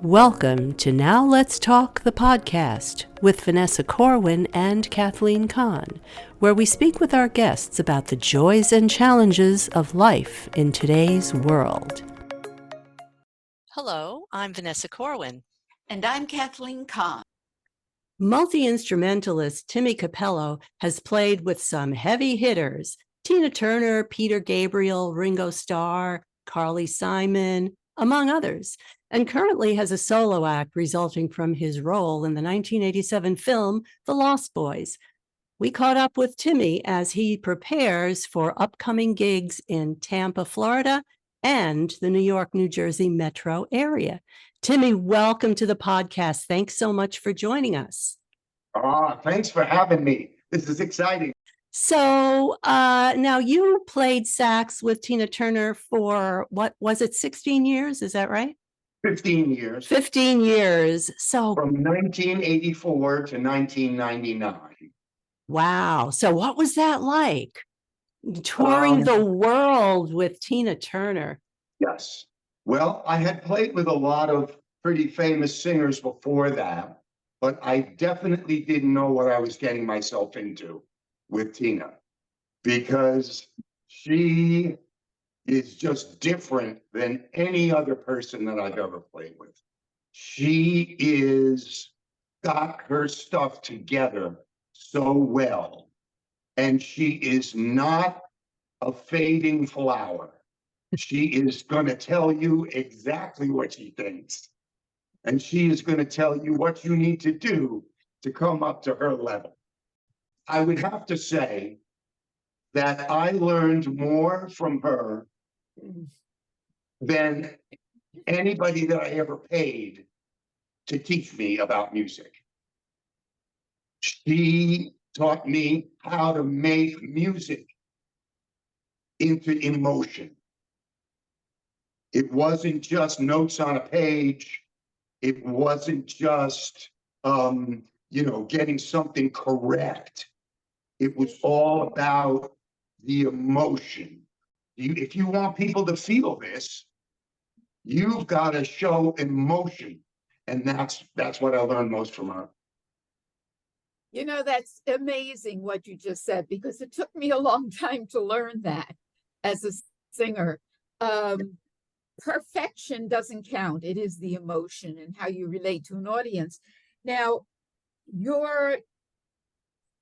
Welcome to Now Let's Talk, the podcast with Vanessa Corwin and Kathleen Kahn, where we speak with our guests about the joys and challenges of life in today's world. Hello, I'm Vanessa Corwin. And I'm Kathleen Kahn. Multi-instrumentalist Timmy Cappello has played with some heavy hitters: Tina Turner, Peter Gabriel, Ringo Starr, Carly Simon, among others, and currently has a solo act resulting from his role in the 1987 film The Lost Boys. We caught up with Timmy as he prepares for upcoming gigs in Tampa, Florida, and the New York, New Jersey metro area. Timmy, welcome to the podcast. Thanks so much for joining us. Thanks for having me. This is exciting. So now you played sax with Tina Turner for, what was it, 16 years? Is that right? 15 years. 15 years. So from 1984 to 1999. Wow. So what was that like? Touring the world with Tina Turner. Yes. Well, I had played with a lot of pretty famous singers before that, but I definitely didn't know what I was getting myself into with Tina, because she is just different than any other person that I've ever played with. She is got her stuff together so well, and she is not a fading flower. She is going to tell you exactly what she thinks, and she is going to tell you what you need to do to come up to her level. I would have to say that I learned more from her than anybody that I ever paid to teach me about music. She taught me how to make music into emotion. It wasn't just notes on a page. It wasn't just, getting something correct. It was all about the emotion. If you want people to feel this, you've got to show emotion. And that's what I learned most from her. You know, that's amazing what you just said, because it took me a long time to learn that as a singer. Perfection doesn't count. It is the emotion and how you relate to an audience. Now, you're,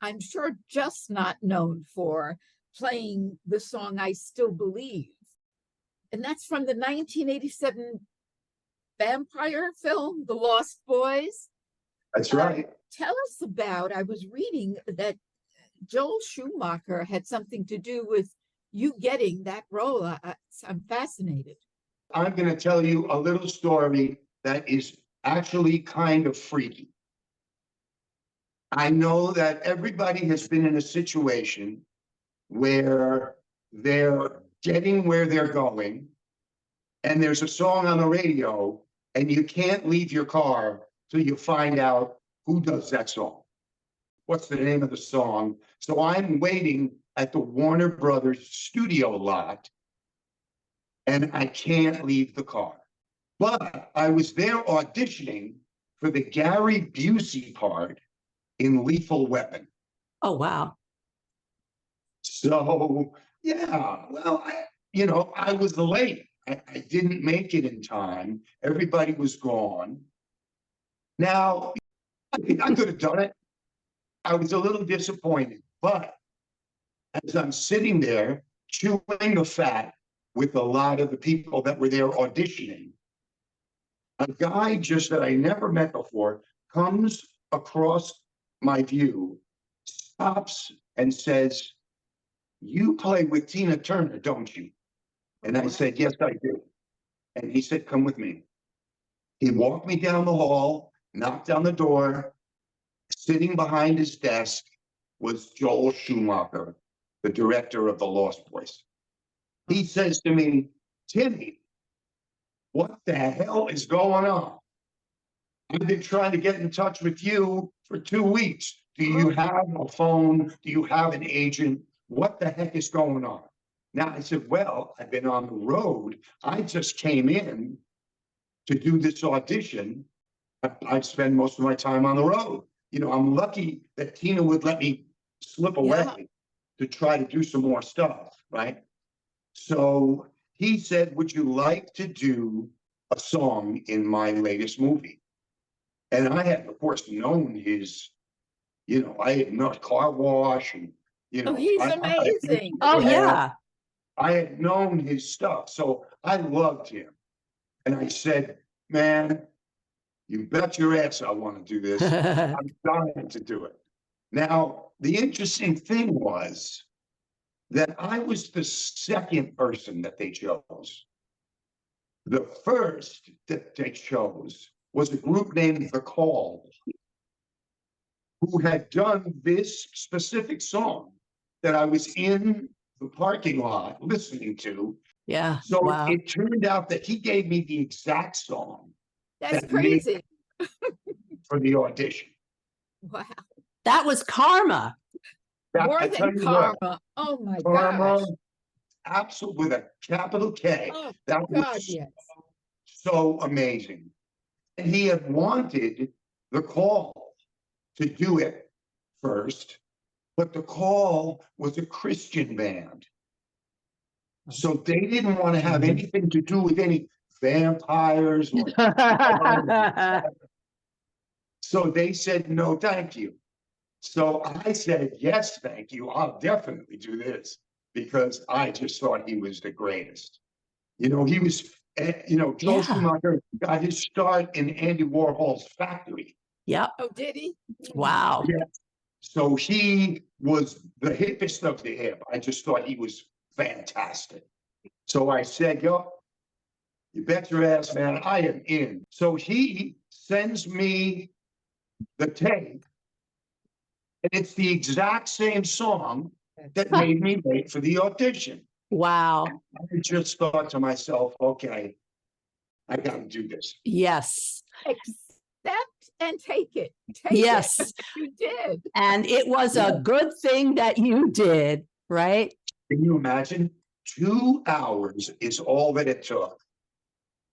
I'm sure, just not known for playing the song I Still Believe. And that's from the 1987 vampire film, The Lost Boys. That's right. Tell us about, I was reading that Joel Schumacher had something to do with you getting that role. I'm fascinated. I'm going to tell you a little story that is actually kind of freaky. I know that everybody has been in a situation where they're getting where they're going, and there's a song on the radio, and you can't leave your car till you find out who does that song. What's the name of the song? So I'm waiting at the Warner Brothers studio lot, and I can't leave the car. But I was there auditioning for the Gary Busey part in Lethal Weapon. Oh, wow. So, yeah, well, I was late. I didn't make it in time. Everybody was gone. Now, I think I could have done it. I was a little disappointed, but as I'm sitting there chewing the fat with a lot of the people that were there auditioning, a guy just that I never met before comes across my view, stops and says, "You play with Tina Turner, don't you?" And I said, "Yes, I do." And he said, "Come with me." He walked me down the hall, knocked on the door. Sitting behind his desk was Joel Schumacher, the director of The Lost Boys. He says to me, "Timmy, what the hell is going on? I've been trying to get in touch with you for 2 weeks. Do you have a phone? Do you have an agent? What the heck is going on?" Now I said, "Well, I've been on the road. I just came in to do this audition, I'd spend most of my time on the road. You know, I'm lucky that Tina would let me slip away to try to do some more stuff, right? So he said, would you like to do a song in my latest movie? And I had, of course, known his, you know, I had known Car Wash and, you know, Oh, he's amazing. Oh, yeah. I had known his stuff. So I loved him. And I said, man, you bet your ass I want to do this. I'm dying to do it. Now, the interesting thing was that I was the second person that they chose. The first that they chose was a group named The Call, who had done this specific song that I was in the parking lot listening to. Yeah. So Wow. it turned out that he gave me the exact song That's that made crazy. for the audition. Wow. That was karma. That, More I than tell you what, karma. Oh my karma, gosh. absolute with a capital K. Oh That God, was yes. so amazing. And he had wanted The Call to do it first, but The Call was a Christian band. So they didn't want to have anything to do with any vampires or so they said no, thank you. So I said, yes, thank you. I'll definitely do this because I just thought he was the greatest. You know, he was, you know, Joe Yeah. Schumacher got his start in Andy Warhol's factory. Yep. Oh, did he? Wow. Yeah. So he was the hippest of the hip. I just thought he was fantastic. So I said, yo, you bet your ass, man, I am in. So he sends me the tape, and it's the exact same song that made me wait for the audition. Wow. I just thought to myself, okay, I got to do this. Yes. Accept and take it. Take Yes. it. You did. And it was Yeah. a good thing that you did, right? Can you imagine? 2 hours is all that it took.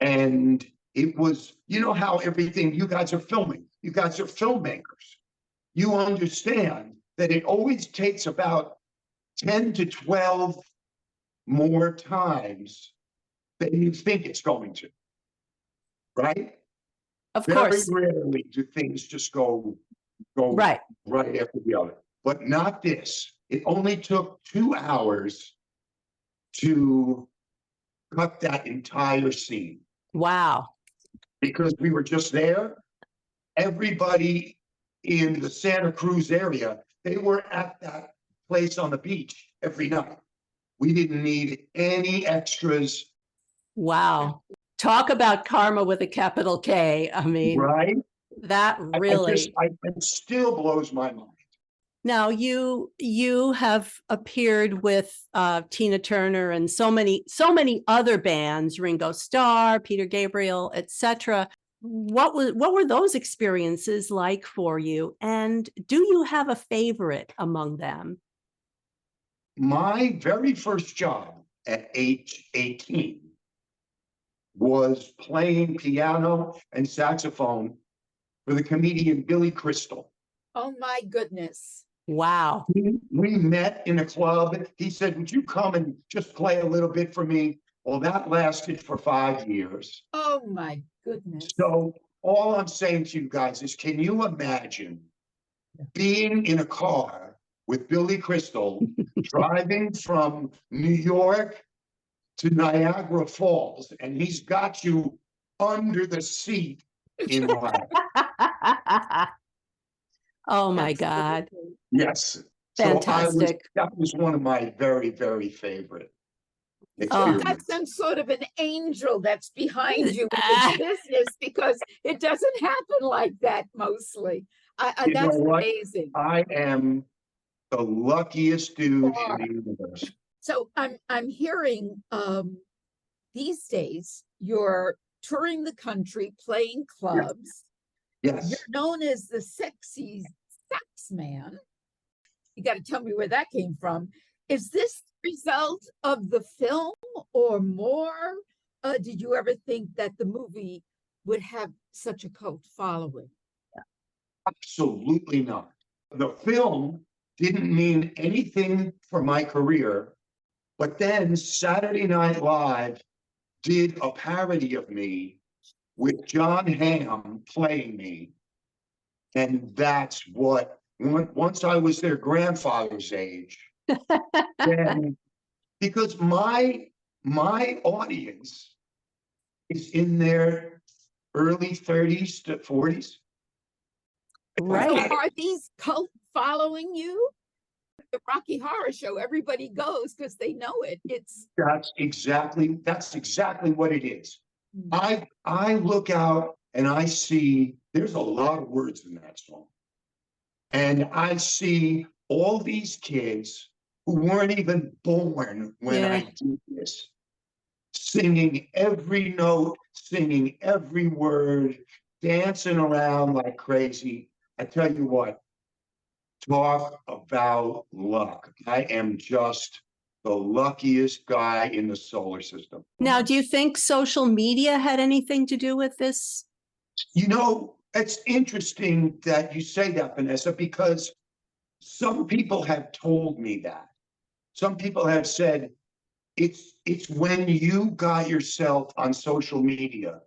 And it was, you know how everything, you guys are filming, you guys are filmmakers. You understand that it always takes about 10 to 12 more times than you think it's going to, right? Of Very course. rarely do things just go Right. right after the other, but not this. It only took 2 hours to cut that entire scene Wow. because we were just there. Everybody in the Santa Cruz area, they were at that place on the beach every night. We didn't need any extras, Wow. Talk about karma with a capital K. I mean, right? that really. It still blows my mind. Now you have appeared with Tina Turner and so many other bands, Ringo Starr, Peter Gabriel, etc. What were those experiences like for you? And do you have a favorite among them? My very first job at age 18 was playing piano and saxophone for the comedian Billy Crystal. Oh my goodness. Wow. We met in a club. He said, would you come and just play a little bit for me? Well, that lasted for 5 years. Oh my goodness. So all I'm saying to you guys is, can you imagine being in a car with Billy Crystal, driving from New York to Niagara Falls, and he's got you under the seat in line? Oh my God. Absolutely. Yes. Fantastic. That was one of my very, very favorite You've experiences. got some sort of an angel that's behind you in this business because it doesn't happen like that mostly. You know That's what? amazing. I am the luckiest dude in the universe. So I'm hearing these days you're touring the country, playing clubs. Yes. You're known as the sexy sax man. You got to tell me where that came from. Is this the result of the film or more? Did you ever think that the movie would have such a cult following. Absolutely not. The film didn't mean anything for my career, but then Saturday Night Live did a parody of me with John Hamm playing me. And that's what, once I was their grandfather's age, then, because my audience is in their early 30s to 40s. So Right. are these cult following you? The Rocky Horror Show, everybody goes because they know it. That's exactly what it is. Mm. I look out and I see there's a lot of words in that song. And I see all these kids who weren't even born when Yeah. I did this, singing every note, singing every word, dancing around like crazy. I tell you what, talk about luck. I am just the luckiest guy in the solar system. Now, do you think social media had anything to do with this? You know, it's interesting that you say that, Vanessa, because some people have told me that. Some people have said it's when you got yourself on social media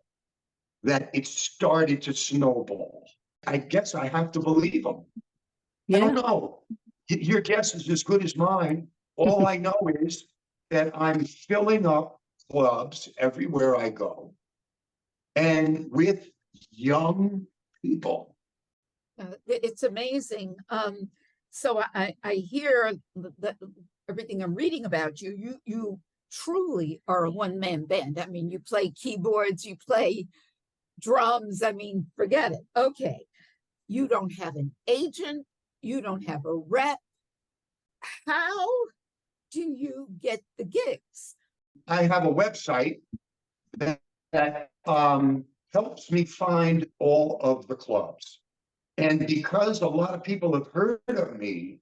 that it started to snowball. I guess I have to believe them. I don't Yeah. know. Your guess is as good as mine. All I know is that I'm filling up clubs everywhere I go, and with young people. It's amazing. So I hear that everything I'm reading about you, you truly are a one-man band. I mean, you play keyboards, you play drums. I mean, forget it. Okay. You don't have an agent, you don't have a rep. How do you get the gigs? I have a website that helps me find all of the clubs. And because a lot of people have heard of me,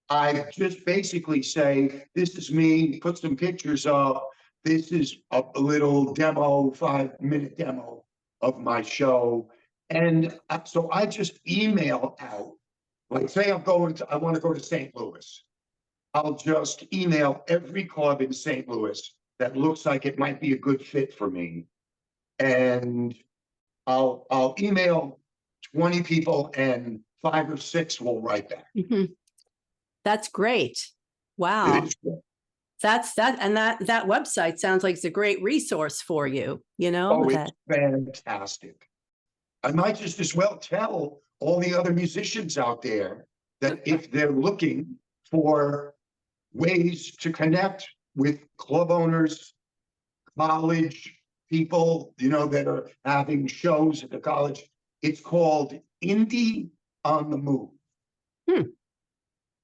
I just basically say, this is me, put some pictures up. This is a little demo, 5-minute demo of my show. And so I just email out, like say I want to go to St. Louis. I'll just email every club in St. Louis that looks like it might be a good fit for me. And I'll email 20 people and 5 or 6 will write back. Mhm. That's great. Wow. That's that. And that website sounds like it's a great resource for you, Oh, it's that. fantastic. I might just as well tell all the other musicians out there that if they're looking for ways to connect with club owners, college people, that are having shows at the college, it's called Indie on the Move. Hmm.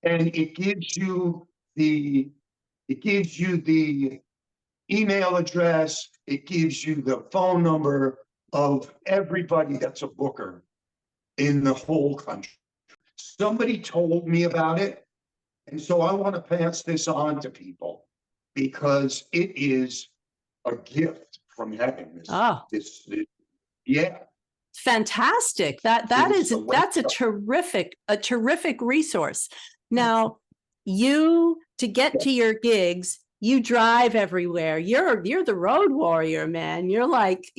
And it gives you the email address, it gives you the phone number of everybody that's a booker in the whole country. Somebody told me about it, and so I want to pass this on to people because it is a gift from heaven. Oh, Yeah, fantastic. That's a terrific resource. Now, to get to your gigs, you drive everywhere. You're the road warrior, man. You're like,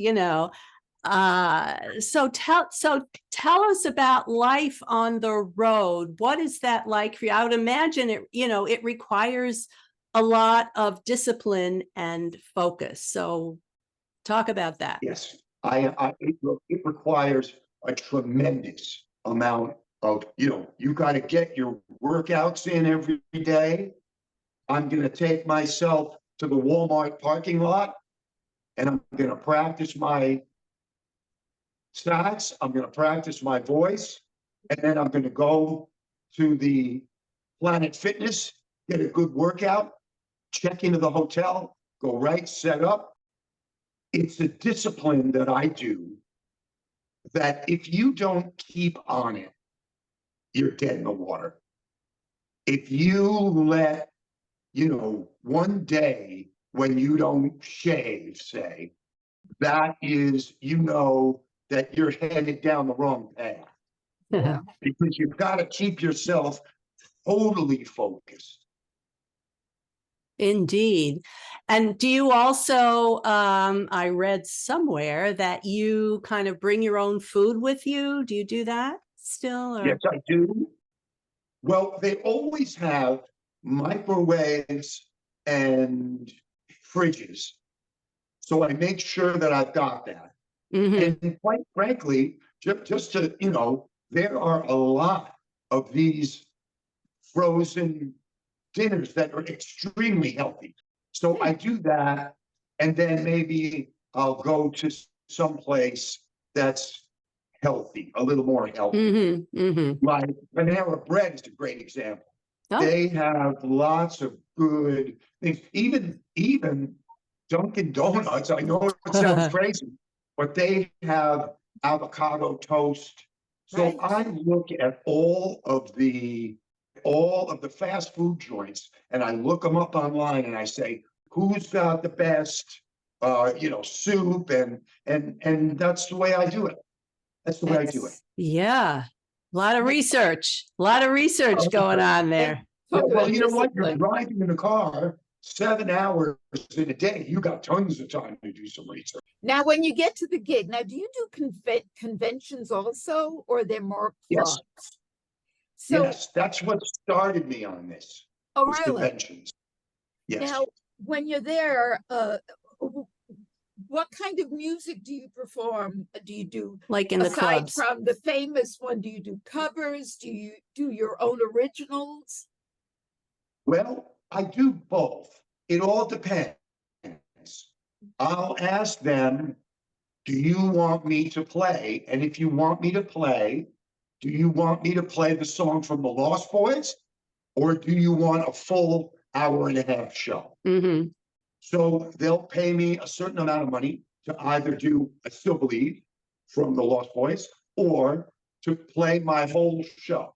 so tell us about life on the road. What is that like for you? I would imagine it requires a lot of discipline and focus. So talk about that. yes. It requires a tremendous amount of, you got to get your workouts in every day. I'm going to take myself to the Walmart parking lot and I'm going to practice my stats. I'm going to practice my voice. And then I'm going to go to the Planet Fitness, get a good workout, check into the hotel, go right, set up. It's a discipline that I do that if you don't keep on it, you're dead in the water. If you let, one day when you don't shave, say, that is, you know, that you're headed down the wrong path Yeah. because you've got to keep yourself totally focused. Indeed. And do you also, I read somewhere that you kind of bring your own food with you? Do you do that still? Or? Yes, I do. Well, they always have microwaves and fridges. So I make sure that I've got that. Mhm. And quite frankly, just to, you know, there are a lot of these frozen dinners that are extremely healthy. So I do that, and then maybe I'll go to some place that's healthy, a little more healthy. Mhm. Mhm. Like Panera Bread is a great example. Oh. They have lots of good things. Even Dunkin' Donuts. I know it sounds crazy, but they have avocado toast. So Right. I look at all of the fast food joints, and I look them up online, and I say, who's got the best, you know, soup, and that's the way I do it. That's the way I do it. Yeah. A lot of Hey. research. A lot of research going on there. Yeah, Talk well, about you know what? You're discipline. driving in a car 7 hours in a day. You got tons of time to do some research. Now, when you get to the gig, now do you do conventions also, or they're more Yes, clubs? So, yes, that's what started me on this. oh, Was really? conventions. Yes. Now, when you're there, what kind of music do you perform? Do you do, Like in the aside clubs. from the famous one, do you do covers? Do you do your own originals? Well, I do both. It all depends. I'll ask them, do you want me to play? And if you want me to play, do you want me to play the song from the Lost Boys? Or do you want a full hour and a half show? Mhm. So they'll pay me a certain amount of money to either do I Still Believe from the Lost Boys or to play my whole show.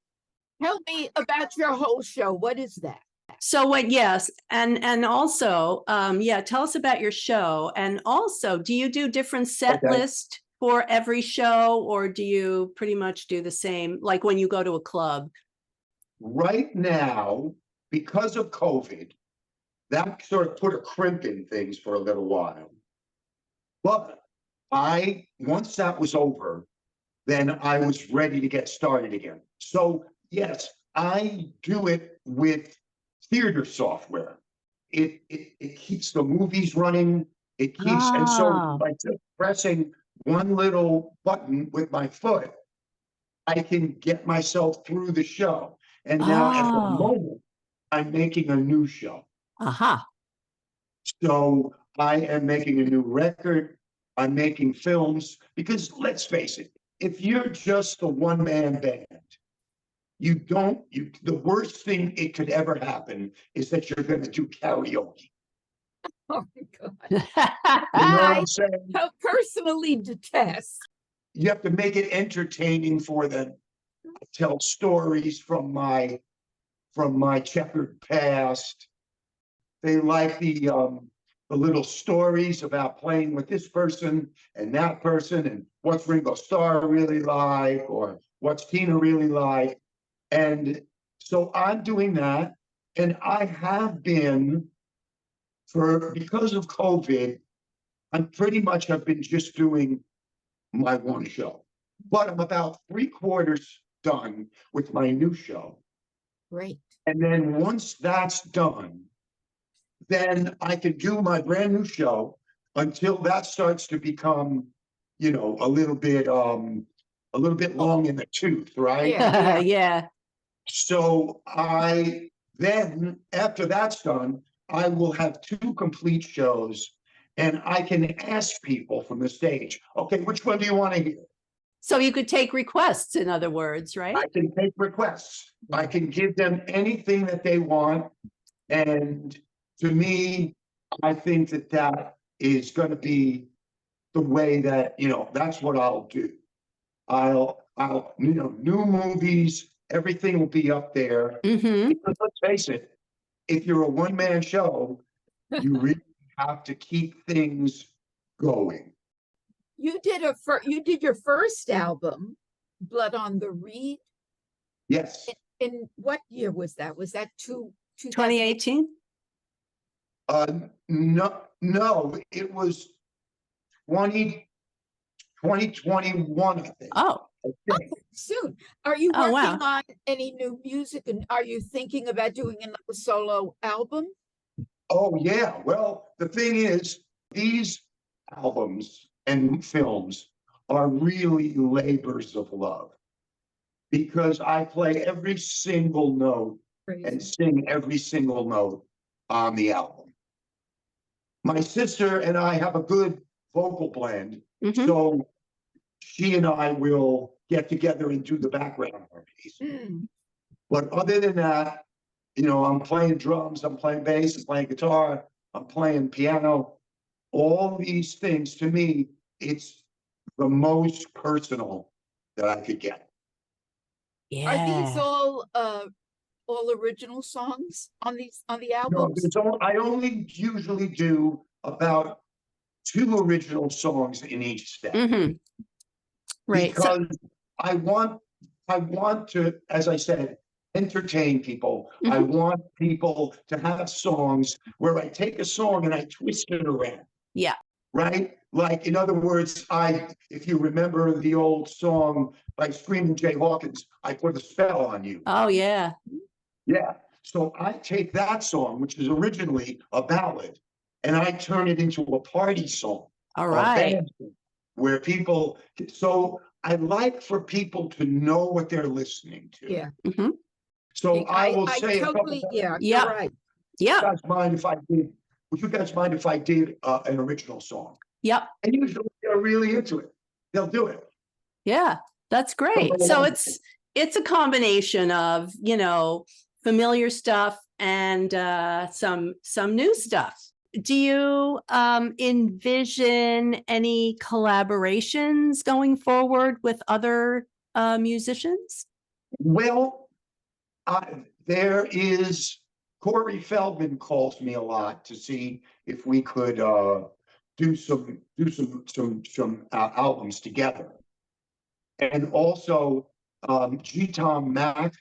Tell me about your whole show. What is that? So what, yes, and also, yeah, tell us about your show. And also, do you do different set Okay. list for every show, or do you pretty much do the same, like when you go to a club? Right now, because of COVID, that sort of put a crimp in things for a little while. But once that was over, then I was ready to get started again. So yes, I do it with theater software. It keeps the movies running. It keeps, and so Ah, by just pressing one little button with my foot, I can get myself through the show. And now at the oh, moment, I'm making a new show. aha. So I am making a new record. I'm making films because let's face it, if you're just a one-man band, the worst thing it could ever happen is that you're going to do karaoke. Oh my God. You know what I I'm saying? personally detest. You have to make it entertaining for them. Tell stories from my checkered past. They like the little stories about playing with this person and what's Ringo Starr really like, or what's Tina really like. And so I'm doing that. And I have been because of COVID, I pretty much have been just doing my one show. But I'm about 3/4 done with my new show. Great. And then once that's done, then I can do my brand new show until that starts to become, you know, a little bit long in the tooth, right? Yeah. Yeah. So then after that's done, I will have 2 complete shows and I can ask people from the stage, okay, which one do you want to hear? So you could take requests, in other words, right? I can take requests. I can give them anything that they want. And to me, I think that that is going to be the way that, you know, that's what I'll do. You know, new movies, everything will be up there. Mm-hmm. Because let's face it, if you're a one-man show, you really have to keep things going. You did your first album, Blood on the Reed. Yes. In what year was that? Was that 2018? No, it was 2021, I think. Oh, I think. soon? Are you Oh, working wow. on any new music, and are you thinking about doing another solo album? Oh, yeah. Well, the thing is, these albums and films are really labors of love because I play every single note and Crazy. sing every single note on the album. My sister and I have a good vocal blend, Mhm. so she and I will get together and do the background harmonies. Mm. But other than that, I'm playing drums, I'm playing bass, I'm playing guitar, I'm playing piano. All these things, to me, it's the most personal that I could get. Are these Yeah. all original songs on the No, albums? I only usually do about 2 original songs in each set Hmm. Right. So, because I want I want to, as I said, entertain people. I mhm. want people to have songs where I take a song and I twist it around. Yeah. Right? Like, in other words, if you remember the old song by Screaming Jay Hawkins, I Put a Spell on You. Oh, yeah. Yeah. So I take that song, which is originally a ballad, and I turn it into a party song, All a right. band song, where so I like for people to know what they're listening to. Yeah. Hmm. So I will I say a couple totally, of, yeah, you're Yep. right. Yep. would you guys mind if I did an original song? Yep. And usually they're really into it. They'll do it. Yeah. That's great. So it's a combination of, familiar stuff and some new stuff. Do you envision any collaborations going forward with other musicians? Well, there is Corey Feldman calls me a lot to see if we could do some albums together, and also G. Tom Mack,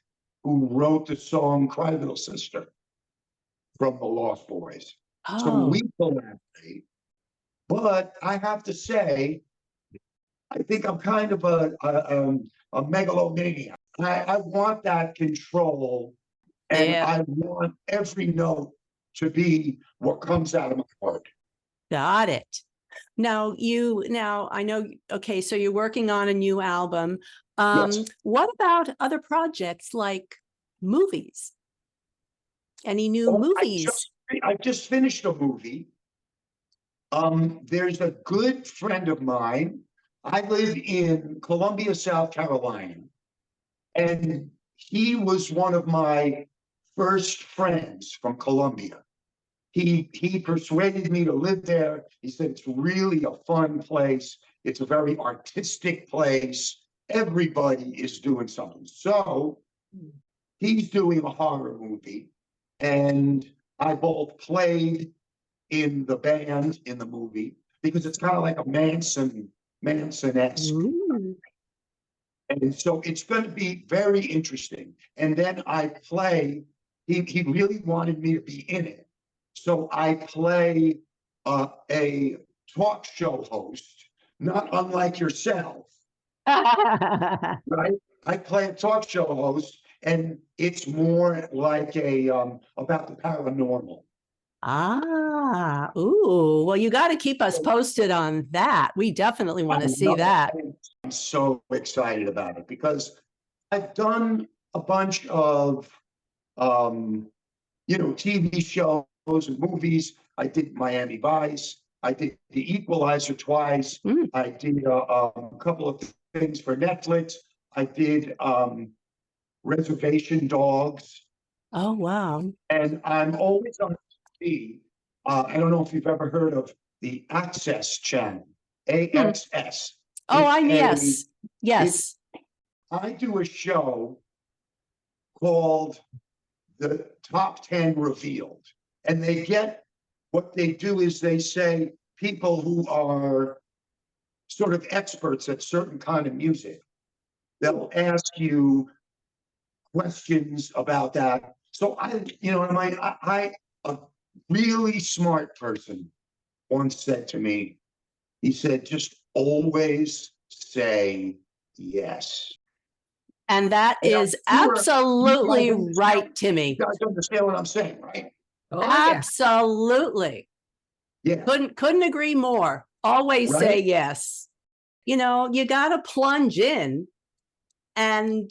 who wrote the song "Cry Little Sister" from the Lost Boys. So Oh, we collaborate, but I have to say, I think I'm kind of a megalomaniac. I want that control, and yeah. I want every note to be what comes out of my heart. Got it. Now I know, okay, so you're working on a new album. Yes. What about other projects like movies? Any new Oh, movies? I just finished a movie. There's a good friend of mine. I live in Columbia, South Carolina, and he was one of my first friends from Columbia. He persuaded me to live there. He said it's really a fun place. It's a very artistic place. Everybody is doing something. So he's doing a horror movie, and I both played in the band in the movie because it's kind of like a Manson-esque. Ooh. And so it's going to be very interesting. And then I play, he really wanted me to be in it. So I play a talk show host, not unlike yourself, right? I play a talk show host, and it's more like about the paranormal. Ooh, well, you got to keep us posted on that. We definitely want to see that. I'm so excited about it because I've done a bunch of TV shows and movies. I did Miami Vice. I did The Equalizer twice. Mm. I did a couple of things for Netflix. I did Reservation Dogs. Oh, wow. And I'm always on TV. I don't know if you've ever heard of the Access Channel, AXS. Oh, It's yes. I do a show called The Top 10 Revealed. And what they do is they say people who are sort of experts at certain kind of music. They'll ask you questions about that. So a really smart person once said to me, he said, just always say yes. And that And I'm is sure you absolutely guys understand- right, Timmy. You guys understand what I'm saying, right? Oh, yeah. Absolutely. Yeah. Couldn't agree more. Always say Right? yes. You know, you got to plunge in and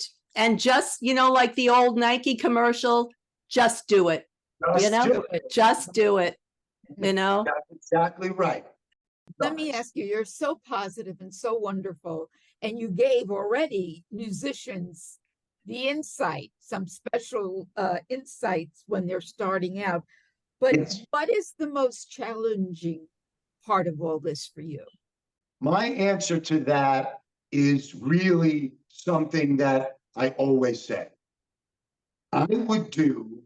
just, you know, like the old Nike commercial, just do it. Just know? do it. Just do it. You know? That's exactly right. Let me ask you, you're so positive and so wonderful, and you gave already musicians the insight, some special insights when they're starting out. But Yes. what is the most challenging part of all this for you? My answer to that is really something that I always say. I would do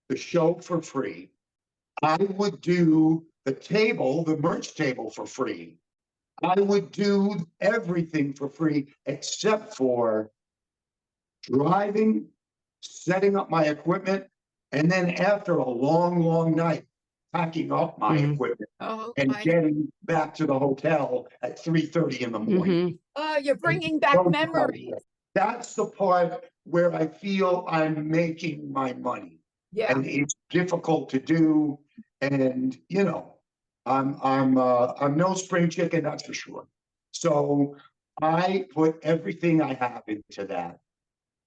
the show for free. I would do the merch table for free. I would do everything for free except for driving, setting up my equipment, and then after a long, long night, packing up my equipment and getting back to the hotel at 3:30 in the morning. Oh, you're bringing back memories. That's the part where I feel I'm making my money. Yeah. And it's difficult to do. And I'm no spring chicken, that's for sure. So I put everything I have into that.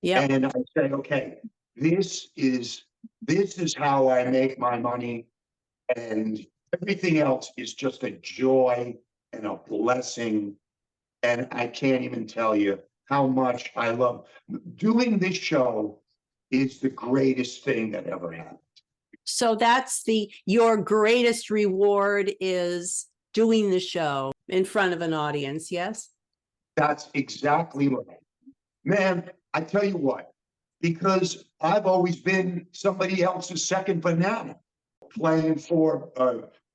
Yeah. And I say, okay, this is how I make my money. And everything else is just a joy and a blessing. And I can't even tell you how much I love doing this show. Is the greatest thing that ever happened. So that's your greatest reward is doing the show in front of an audience. Yes. That's exactly right. Man, I tell you what, because I've always been somebody else's second banana, playing for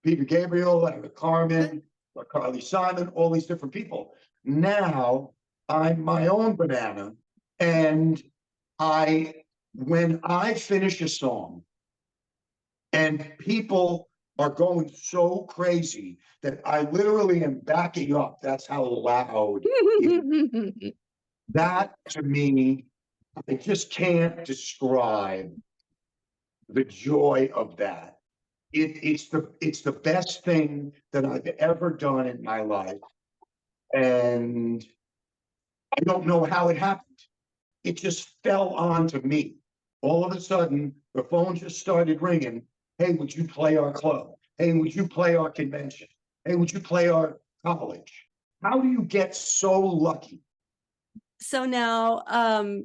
Peter Gabriel and Carmen, or Carly Simon, all these different people. Now I'm my own banana, and when I finish a song and people are going so crazy that I literally am backing up, that's how loud it is. That to me, I just can't describe the joy of that. It's the best thing that I've ever done in my life. And I don't know how it happened. It just fell onto me. All of a sudden, the phone just started ringing. Hey, would you play our club? Hey, would you play our convention? Hey, would you play our college? How do you get so lucky? So now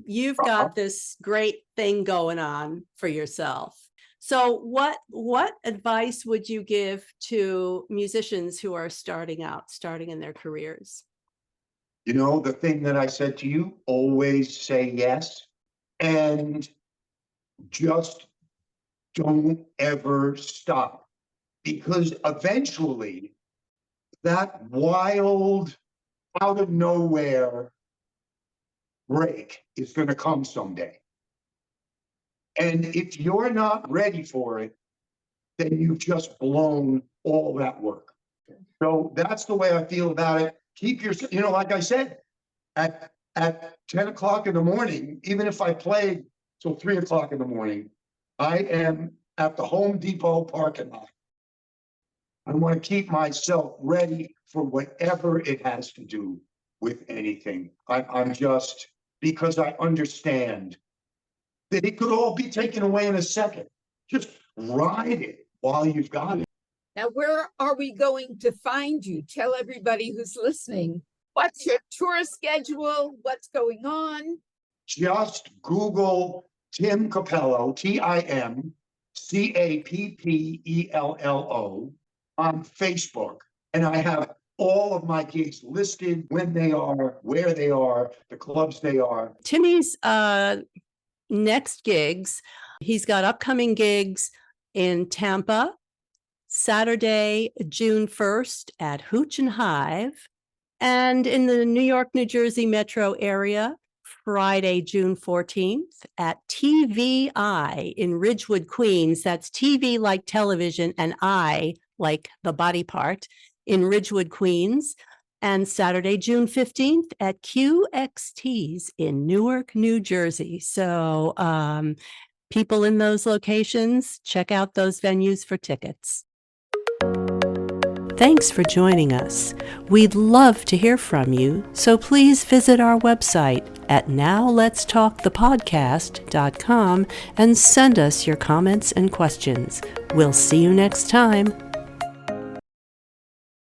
you've got this great thing going on for yourself. So what advice would you give to musicians who are starting in their careers? You know, the thing that I said to you, always say yes. And just don't ever stop. Because eventually, that wild, out of nowhere break is going to come someday. And if you're not ready for it, then you've just blown all that work. So that's the way I feel about it. Keep your, like I said, at 10 o'clock in the morning, even if I played till 3 o'clock in the morning, I am at the Home Depot parking lot. I want to keep myself ready for whatever it has to do with anything. I'm just, because I understand that it could all be taken away in a second. Just ride it while you've got it. Now, where are we going to find you? Tell everybody who's listening, what's your tour schedule? What's going on? Just Google Tim Cappello, TimCappello, on Facebook. And I have all of my gigs listed, when they are, where they are, the clubs they are. Timmy's next gigs, he's got upcoming gigs in Tampa, Saturday, June 1st at Hooch and Hive, And in the New York, New Jersey metro area, Friday, June 14th at TVI in Ridgewood, Queens. That's TV like television and I like the body part in Ridgewood, Queens. And Saturday, June 15th at QXT's in Newark, New Jersey. So people in those locations, check out those venues for tickets. Thanks for joining us. We'd love to hear from you, so please visit our website at nowletstalkthepodcast.com and send us your comments and questions. We'll see you next time.